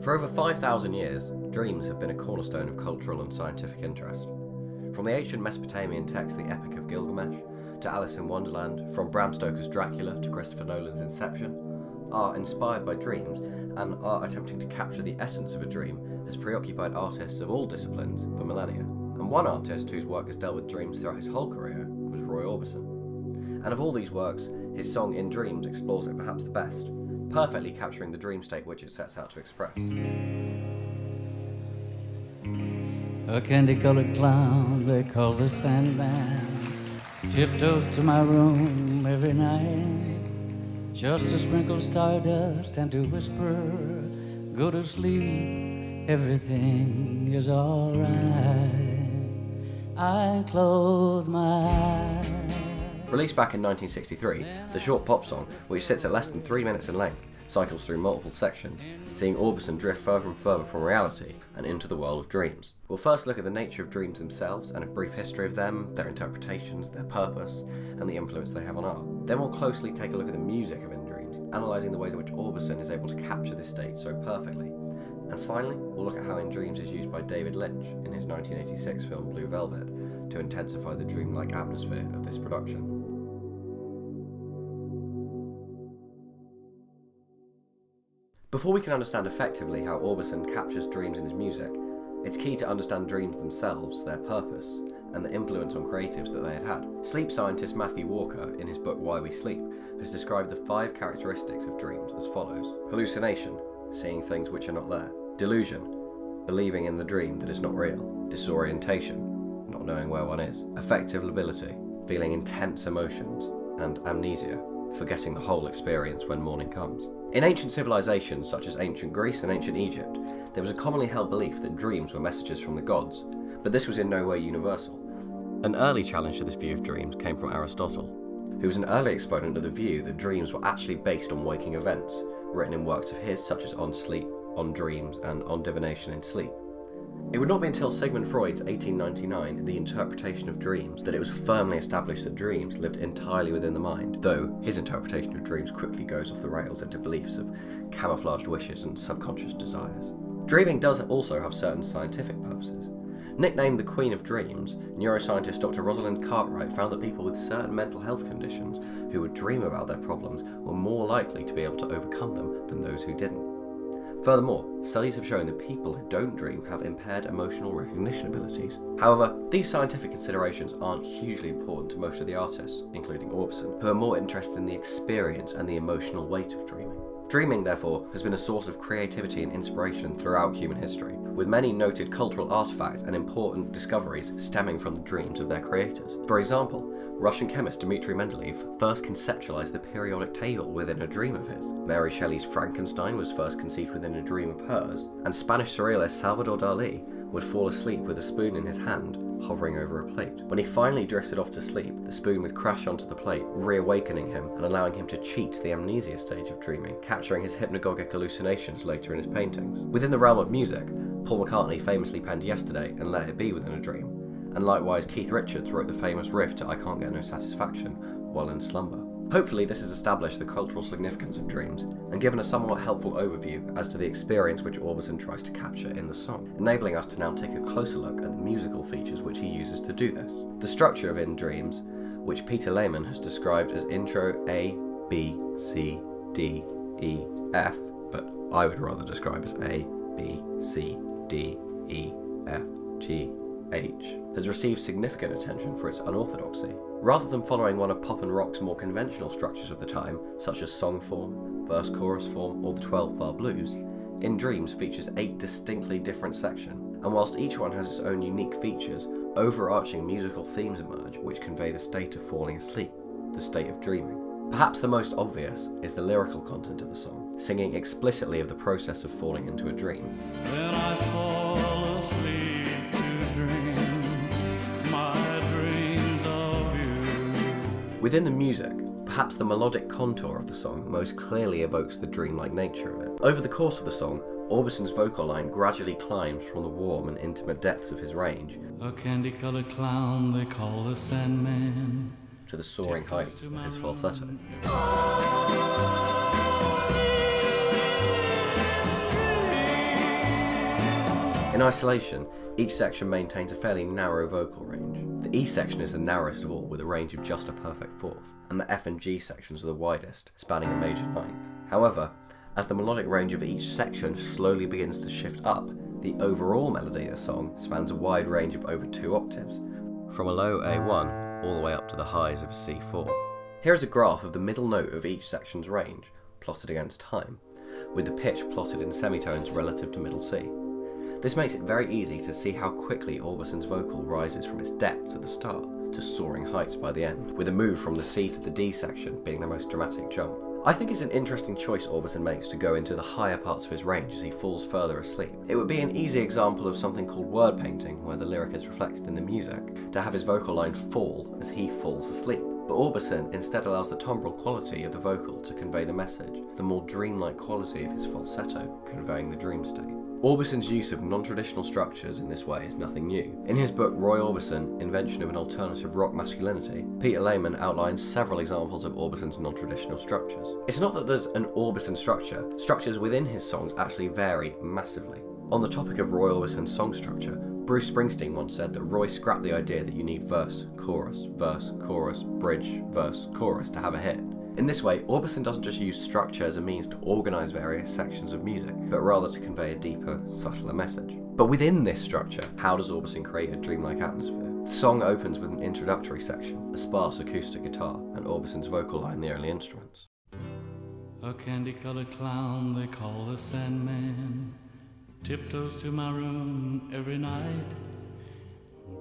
For over 5,000 years, dreams have been a cornerstone of cultural and scientific interest. From the ancient Mesopotamian text The Epic of Gilgamesh, to Alice in Wonderland, from Bram Stoker's Dracula to Christopher Nolan's Inception, art inspired by dreams and art attempting to capture the essence of a dream has preoccupied artists of all disciplines for millennia. And one artist whose work has dealt with dreams throughout his whole career was Roy Orbison. And of all these works, his song In Dreams explores it perhaps the best, perfectly capturing the dream state which it sets out to express. A candy-colored clown they call the Sandman tiptoes to my room every night just to sprinkle stardust and to whisper, go to sleep, everything is alright. I close my eyes. Released back in 1963, the short pop song, which sits at less than 3 minutes in length, cycles through multiple sections, seeing Orbison drift further and further from reality and into the world of dreams. We'll first look at the nature of dreams themselves and a brief history of them, their interpretations, their purpose, and the influence they have on art. Then we'll closely take a look at the music of In Dreams, analysing the ways in which Orbison is able to capture this state so perfectly. And finally, we'll look at how In Dreams is used by David Lynch in his 1986 film Blue Velvet to intensify the dreamlike atmosphere of this production. Before we can understand effectively how Orbison captures dreams in his music, it's key to understand dreams themselves, their purpose, and the influence on creatives that they had had. Sleep scientist Matthew Walker, in his book Why We Sleep, has described the 5 characteristics of dreams as follows. Hallucination, seeing things which are not there. Delusion, believing in the dream that is not real. Disorientation, not knowing where one is. Affective lability, feeling intense emotions. And amnesia, forgetting the whole experience when morning comes. In ancient civilizations such as ancient Greece and ancient Egypt, there was a commonly held belief that dreams were messages from the gods, but this was in no way universal. An early challenge to this view of dreams came from Aristotle, who was an early exponent of the view that dreams were actually based on waking events, written in works of his such as On Sleep, On Dreams, and On Divination in Sleep. It would not be until Sigmund Freud's 1899 The Interpretation of Dreams that it was firmly established that dreams lived entirely within the mind, though his interpretation of dreams quickly goes off the rails into beliefs of camouflaged wishes and subconscious desires. Dreaming does also have certain scientific purposes. Nicknamed the Queen of Dreams, neuroscientist Dr. Rosalind Cartwright found that people with certain mental health conditions who would dream about their problems were more likely to be able to overcome them than those who didn't. Furthermore, studies have shown that people who don't dream have impaired emotional recognition abilities. However, these scientific considerations aren't hugely important to most of the artists, including Orbison, who are more interested in the experience and the emotional weight of dreaming. Dreaming, therefore, has been a source of creativity and inspiration throughout human history, with many noted cultural artifacts and important discoveries stemming from the dreams of their creators. For example, Russian chemist Dmitry Mendeleev first conceptualized the periodic table within a dream of his. Mary Shelley's Frankenstein was first conceived within a dream of hers, and Spanish surrealist Salvador Dali would fall asleep with a spoon in his hand, hovering over a plate. When he finally drifted off to sleep, the spoon would crash onto the plate, reawakening him and allowing him to cheat the amnesia stage of dreaming, capturing his hypnagogic hallucinations later in his paintings. Within the realm of music, Paul McCartney famously penned Yesterday and Let It Be within a dream, and likewise Keith Richards wrote the famous riff to I Can't Get No Satisfaction while in slumber. Hopefully this has established the cultural significance of dreams and given a somewhat helpful overview as to the experience which Orbison tries to capture in the song, enabling us to now take a closer look at the musical features which he uses to do this. The structure of In Dreams, which Peter Lehman has described as intro A, B, C, D, E, F, but I would rather describe as A, B, C, D, E, F, G, H, has received significant attention for its unorthodoxy. Rather than following one of pop and rock's more conventional structures of the time, such as song form, verse-chorus form, or the 12-bar blues, In Dreams features 8 distinctly different sections, and whilst each one has its own unique features, overarching musical themes emerge which convey the state of falling asleep, the state of dreaming. Perhaps the most obvious is the lyrical content of the song, singing explicitly of the process of falling into a dream. When I fall asleep to dream my dreams of you. Within the music, perhaps the melodic contour of the song most clearly evokes the dreamlike nature of it. Over the course of the song, Orbison's vocal line gradually climbs from the warm and intimate depths of his range A candy-colored clown they call the Sandman to the soaring heights of his falsetto. In isolation, each section maintains a fairly narrow vocal range. The E section is the narrowest of all, with a range of just a perfect fourth, and the F and G sections are the widest, spanning a major ninth. However, as the melodic range of each section slowly begins to shift up, the overall melody of the song spans a wide range of over 2 octaves, from a low A1 all the way up to the highs of a C4. Here is a graph of the middle note of each section's range, plotted against time, with the pitch plotted in semitones relative to middle C. This makes it very easy to see how quickly Orbison's vocal rises from its depths at the start to soaring heights by the end, with a move from the C to the D section being the most dramatic jump. I think it's an interesting choice Orbison makes to go into the higher parts of his range as he falls further asleep. It would be an easy example of something called word painting, where the lyric is reflected in the music, to have his vocal line fall as he falls asleep. But Orbison instead allows the timbral quality of the vocal to convey the message, the more dreamlike quality of his falsetto conveying the dream state. Orbison's use of non-traditional structures in this way is nothing new. In his book Roy Orbison, Invention of an Alternative Rock Masculinity, Peter Lehman outlines several examples of Orbison's non-traditional structures. It's not that there's an Orbison structure, structures within his songs actually vary massively. On the topic of Roy Orbison's song structure, Bruce Springsteen once said that Roy scrapped the idea that you need verse, chorus, bridge, verse, chorus to have a hit. In this way, Orbison doesn't just use structure as a means to organise various sections of music, but rather to convey a deeper, subtler message. But within this structure, how does Orbison create a dreamlike atmosphere? The song opens with an introductory section, a sparse acoustic guitar, and Orbison's vocal line the only instruments. A candy-colored clown they call the Sandman tiptoes to my room every night.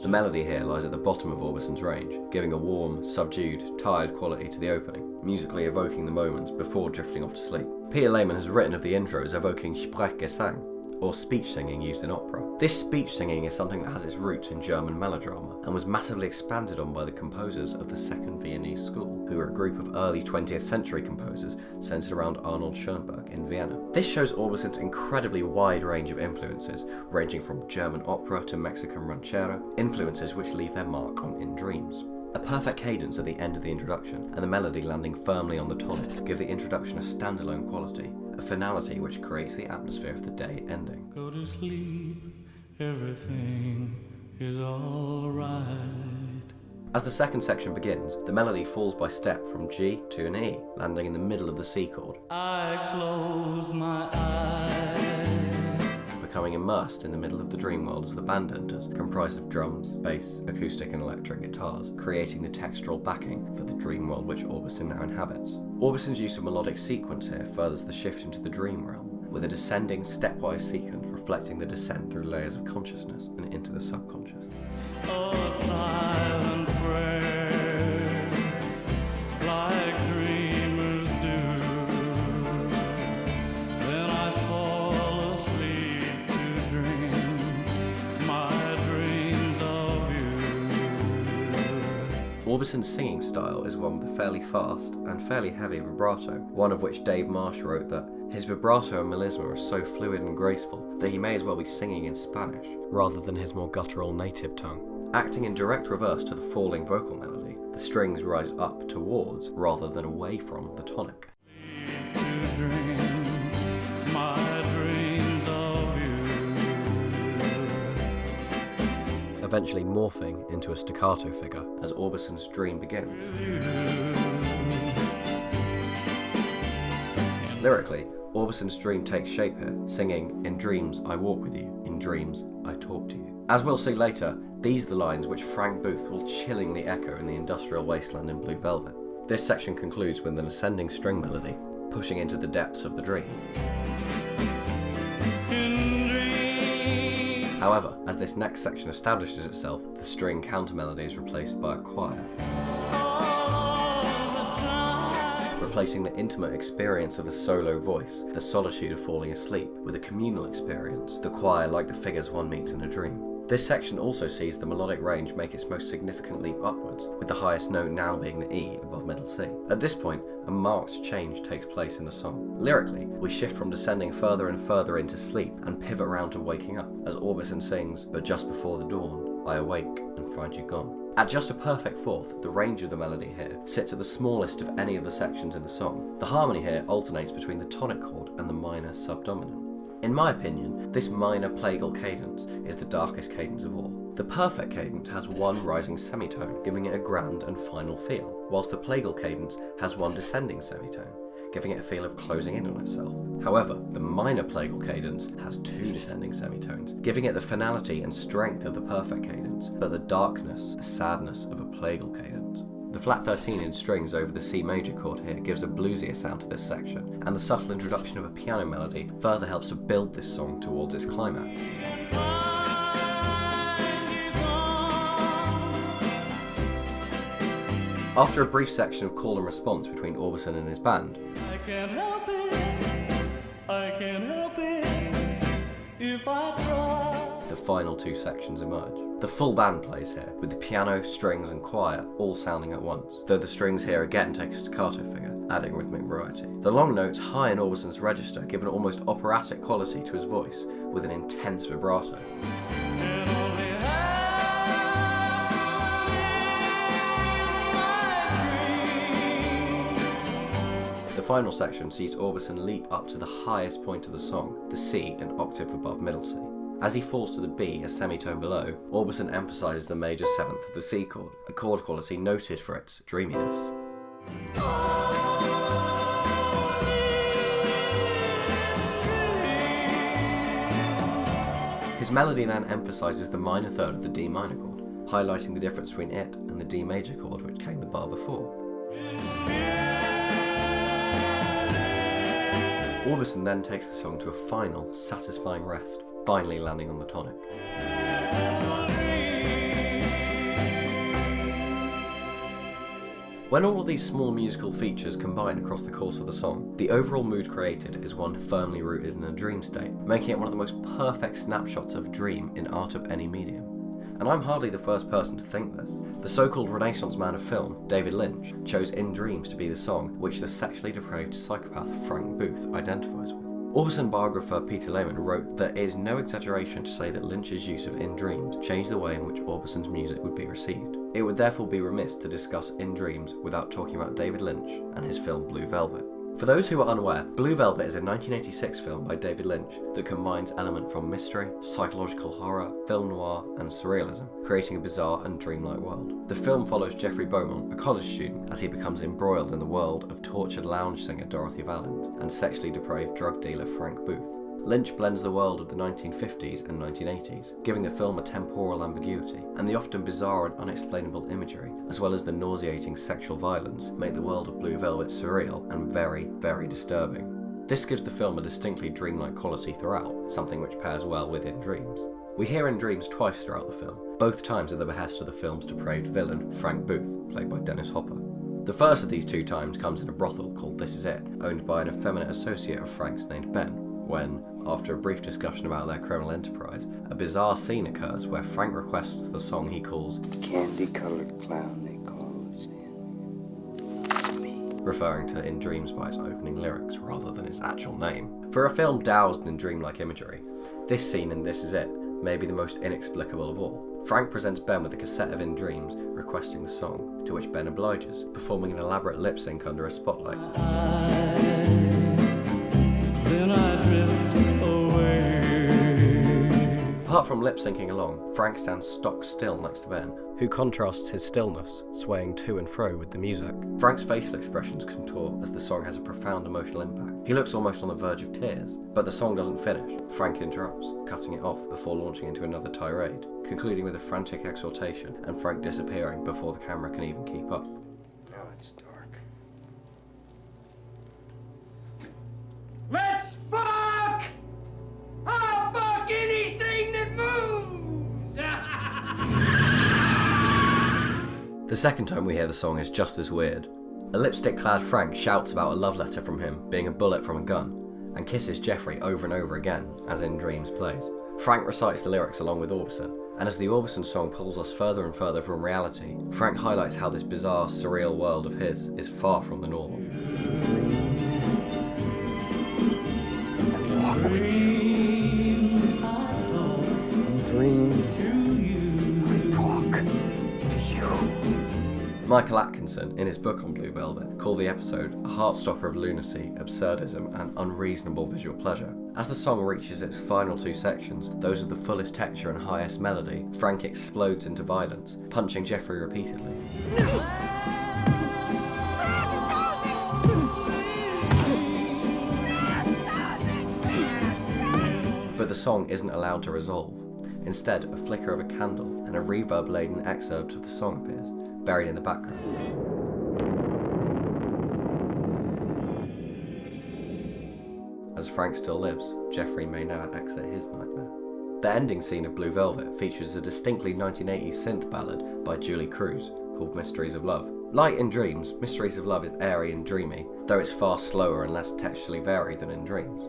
The melody here lies at the bottom of Orbison's range, giving a warm, subdued, tired quality to the opening, musically evoking the moments before drifting off to sleep. Peter Lehman has written of the intro as evoking Sprechgesang, or speech singing used in opera. This speech singing is something that has its roots in German melodrama, and was massively expanded on by the composers of the Second Viennese School, who were a group of early 20th century composers centred around Arnold Schoenberg in Vienna. This shows Orbison's incredibly wide range of influences, ranging from German opera to Mexican ranchera, influences which leave their mark on In Dreams. A perfect cadence at the end of the introduction, and the melody landing firmly on the tonic, give the introduction a standalone quality, a finality which creates the atmosphere of the day ending. Go to sleep, everything is alright. As the second section begins, the melody falls by step from G to an E, landing in the middle of the C chord. I close my eyes, becoming immersed in the middle of the dream world as the band enters, comprised of drums, bass, acoustic and electric guitars, creating the textural backing for the dream world which Orbison now inhabits. Orbison's use of melodic sequence here furthers the shift into the dream realm, with a descending stepwise sequence reflecting the descent through layers of consciousness and into the subconscious. a silent prayer, like dreamers do. Then I fall asleep to dream my dreams of you. Orbison's singing style is one with a fairly fast and fairly heavy vibrato, one of which Dave Marsh wrote that his vibrato and melisma are so fluid and graceful that he may as well be singing in Spanish, rather than his more guttural native tongue. Acting in direct reverse to the falling vocal melody, the strings rise up towards, rather than away from, the tonic. To dream my dreams of you. Eventually morphing into a staccato figure as Orbison's dream begins. Lyrically, Orbison's dream takes shape here, singing, "In dreams I walk with you, in dreams I talk to you." As we'll see later, these are the lines which Frank Booth will chillingly echo in the industrial wasteland in Blue Velvet. This section concludes with an ascending string melody, pushing into the depths of the dream. However, as this next section establishes itself, the string counter-melody is replaced by a choir, replacing the intimate experience of the solo voice, the solitude of falling asleep, with a communal experience, the choir like the figures one meets in a dream. This section also sees the melodic range make its most significant leap upwards, with the highest note now being the E above middle C. At this point, a marked change takes place in the song. Lyrically, we shift from descending further and further into sleep and pivot around to waking up, as Orbison sings, "But just before the dawn, I awake and find you gone." At just a perfect fourth, the range of the melody here sits at the smallest of any of the sections in the song. The harmony here alternates between the tonic chord and the minor subdominant. In my opinion, This minor plagal cadence is the darkest cadence of all. The perfect cadence has one rising semitone, giving it a grand and final feel, whilst the plagal cadence has one descending semitone, giving it a feel of closing in on itself. However, the minor plagal cadence has two descending semitones, giving it the finality and strength of the perfect cadence, but the darkness, the sadness of a plagal cadence. The flat 13 in strings over the C major chord here gives a bluesier sound to this section, and the subtle introduction of a piano melody further helps to build this song towards its climax. After a brief section of call and response between Orbison and his band, I can't help it, if I try. The final two sections emerge. The full band plays here, with the piano, strings and choir all sounding at once, though the strings here again take a staccato figure, adding rhythmic variety. The long notes high in Orbison's register give an almost operatic quality to his voice, with an intense vibrato. The final section sees Orbison leap up to the highest point of the song, the C, an octave above middle C. As he falls to the B, a semitone below, Orbison emphasises the major seventh of the C chord, a chord quality noted for its dreaminess. His melody then emphasises the minor third of the D minor chord, highlighting the difference between it and the D major chord which came the bar before. Orbison then takes the song to a final, satisfying rest, finally landing on the tonic. When all of these small musical features combine across the course of the song, the overall mood created is one firmly rooted in a dream state, making it one of the most perfect snapshots of dream in art of any medium. And I'm hardly the first person to think this. The so-called Renaissance man of film, David Lynch, chose In Dreams to be the song which the sexually depraved psychopath Frank Booth identifies with. Orbison biographer Peter Lehman wrote that it is no exaggeration to say that Lynch's use of In Dreams changed the way in which Orbison's music would be received. It would therefore be remiss to discuss In Dreams without talking about David Lynch and his film Blue Velvet. For those who are unaware, Blue Velvet is a 1986 film by David Lynch that combines elements from mystery, psychological horror, film noir, and surrealism, creating a bizarre and dreamlike world. The film follows Jeffrey Beaumont, a college student, as he becomes embroiled in the world of tortured lounge singer Dorothy Valens and sexually depraved drug dealer Frank Booth. Lynch blends the world of the 1950s and 1980s, giving the film a temporal ambiguity, and the often bizarre and unexplainable imagery, as well as the nauseating sexual violence, make the world of Blue Velvet surreal and very, very disturbing. This gives the film a distinctly dreamlike quality throughout, something which pairs well with In Dreams. We hear In Dreams twice throughout the film, both times at the behest of the film's depraved villain, Frank Booth, played by Dennis Hopper. The first of these two times comes in a brothel called This Is It, owned by an effeminate associate of Frank's named Ben, when, after a brief discussion about their criminal enterprise, a bizarre scene occurs where Frank requests the song he calls Candy-colored clown they call us in me, referring to In Dreams by its opening lyrics rather than its actual name. For a film doused in dreamlike imagery, this scene in This Is It may be the most inexplicable of all. Frank presents Ben with a cassette of In Dreams, requesting the song, to which Ben obliges, performing an elaborate lip sync under a spotlight. Then I drift away. Apart from lip syncing along, Frank stands stock still next to Ben, who contrasts his stillness, swaying to and fro with the music. Frank's facial expressions contort as the song has a profound emotional impact. He looks almost on the verge of tears, but the song doesn't finish. Frank interrupts, cutting it off before launching into another tirade, concluding with a frantic exhortation and Frank disappearing before the camera can even keep up. now it's dark. Let's fuck! I'll fuck anything that moves! The second time we hear the song is just as weird. A lipstick-clad Frank shouts about a love letter from him being a bullet from a gun, and kisses Jeffrey over and over again, as In Dreams plays. Frank recites the lyrics along with Orbison, and as the Orbison song pulls us further and further from reality, Frank highlights how this bizarre, surreal world of his is far from the normal. Walk with you. In dreams, I talk to you. Michael Atkinson, in his book on Blue Velvet, called the episode a heartstopper of lunacy, absurdism, and unreasonable visual pleasure, As the song reaches its final two sections, those of the fullest texture and highest melody, Frank explodes into violence, punching Jeffrey repeatedly. But the song isn't allowed to resolve. Instead, a flicker of a candle and a reverb-laden excerpt of the song appears, buried in the background. As Frank still lives, Jeffrey may now exit his nightmare. The ending scene of Blue Velvet features a distinctly 1980s synth ballad by Julie Cruz called Mysteries of Love. Like in Dreams, Mysteries of Love is airy and dreamy, though it's far slower and less texturally varied than in Dreams.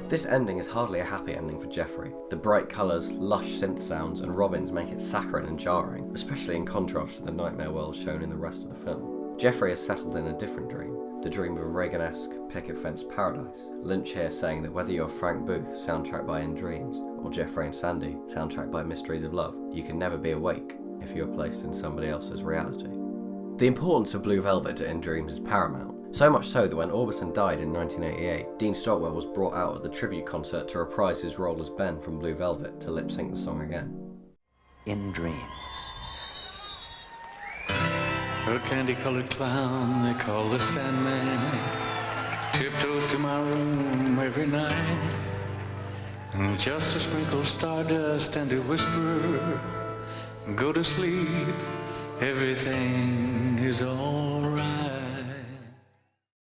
This ending is hardly a happy ending for Jeffrey. The bright colours, lush synth sounds, and robins make it saccharine and jarring, especially in contrast to the nightmare world shown in the rest of the film. Jeffrey is settled in a different dream, the dream of a Reagan-esque picket fence paradise. Lynch here saying that whether you're Frank Booth, soundtracked by In Dreams, or Jeffrey and Sandy, soundtracked by Mysteries of Love, you can never be awake if you are placed in somebody else's reality. The importance of Blue Velvet to In Dreams is paramount. So much so that when Orbison died in 1988, Dean Stockwell was brought out at the tribute concert to reprise his role as Ben from Blue Velvet to lip-sync the song again. In Dreams. A candy-colored clown they call the Sandman tiptoes to my room every night, and just to sprinkle stardust and to whisper, go to sleep, everything is alright.